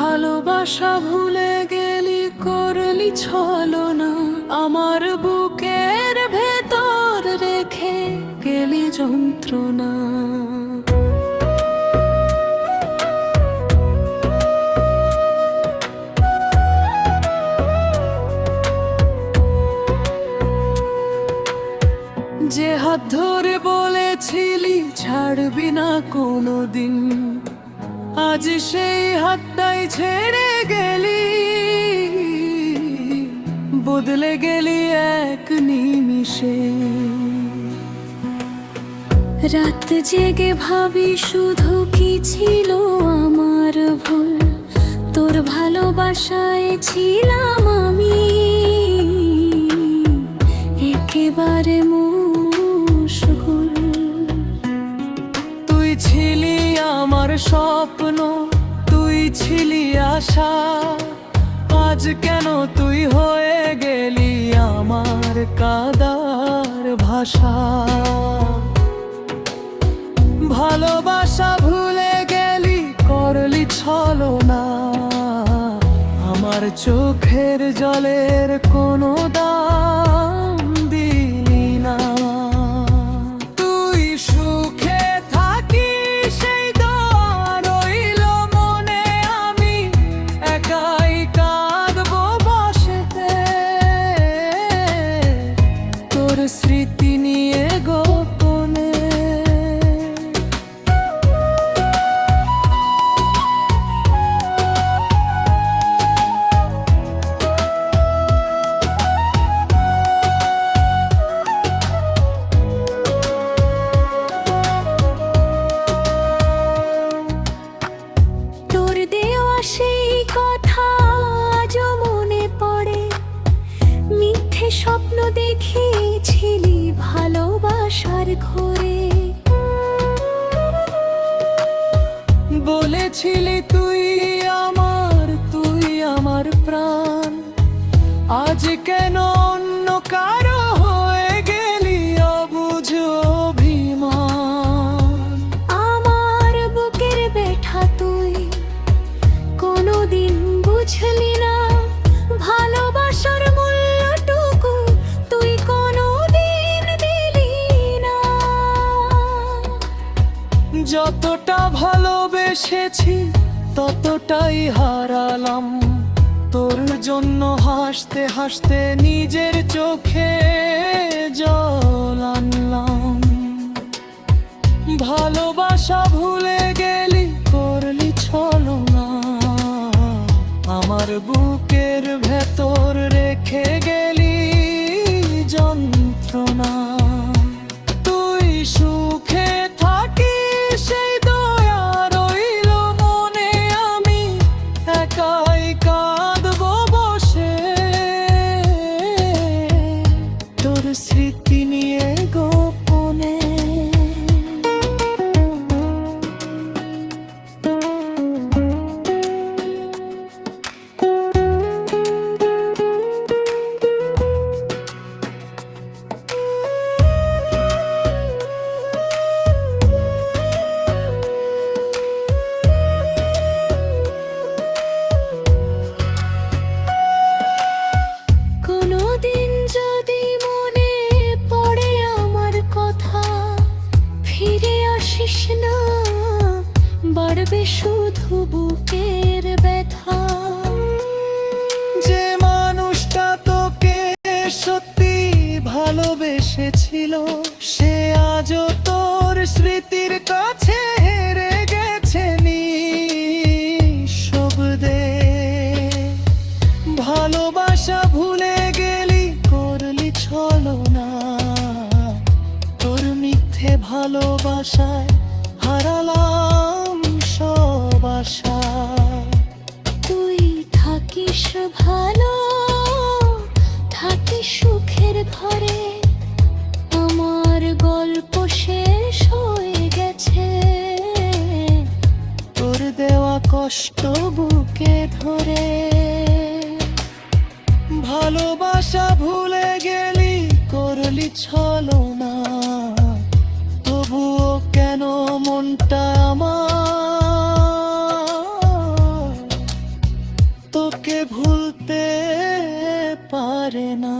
ভালোবাসা ভুলে গেলি, করলি ছলনা, আমার বুকের ভেতর রেখে গেলি যন্ত্রণা। যে হাত ধরে বলেছিলি ছাড়বি না কোনোদিন, আজ সেই হাতটাই ছেড়ে গেলি, বদলে গেলি এক নিমিষে। রাত জেগে ভাবি শুধু কি ছিল আমার ভুল, তোর ভালোবাসায় ছিলাম আমি একেবারে মুশগুল। তুই ছিলি আমার স্বপ্ন, তুই ছিলি আশা, আজ কেন তুই হয়ে গেলি আমার কাদার ভাষা। ভালোবাসা ভুলে গেলি, করলি ছলনা, আমার চোখের জলের কোনো দাম দিলি না। তুই সুখে থাকিস সেই দোয়া রইল মনে, আমি একাই কাঁদবো বসেতে তোর স্মৃতি নিয়ে গোপনে। সেই কথা আজও মনে পড়ে, মিথ্যে স্বপ্ন দেখিয়েছিলি ভালোবাসার ঘরে। বলেছিলি তুই আমার প্রাণ, আজ কেন অন্য কারো হয়ে গেলি অবুঝ অভিমান। আমার বুকের ব্যথা তুই কোনোদিন বুঝলি না, ভালোবাসার মূল্যটুকু তুই কোনোদিন দিলি না। যতটা ভালোবেসেছি ততটাই হারালাম, তোর জন্য হাসতে হাসতে নিজের চোখে জল আনলাম। ভালোবাসা ভুলে গেলি, করলি ছলনা, আমার বুকের ভেতর রেখে গেলি যন্ত্রণা। তুই সুখে থাকিস সেই দয়া রইল মনে, আমি একাই কাঁদবো বসে তোর স্মৃতি নিয়ে গোপনে। বাড়বে শুধু বুকের ব্যথা। যে মানুষটা তোকে সত্যি ভালোবেসেছিল, সে আজও তোর স্মৃতির কাছে হেরে গেছে নিঃশব্দে। ভালোবাসা ভুলে গেলি, করলি ছলনা, তোর মিথ্যে ভালোবাসায় হারালাম সব আশা। তুই থাকিস ভালো, থাকিস সুখের ঘরে, আমার গল্প শেষ হয়ে গেছে তোর দেওয়া কষ্ট বুকে ধরে। ভালোবাসা ভুলে গেলি, করলি ছলনা, তবুও কেন মনটা আমার তোকে ভুলতে পারে না।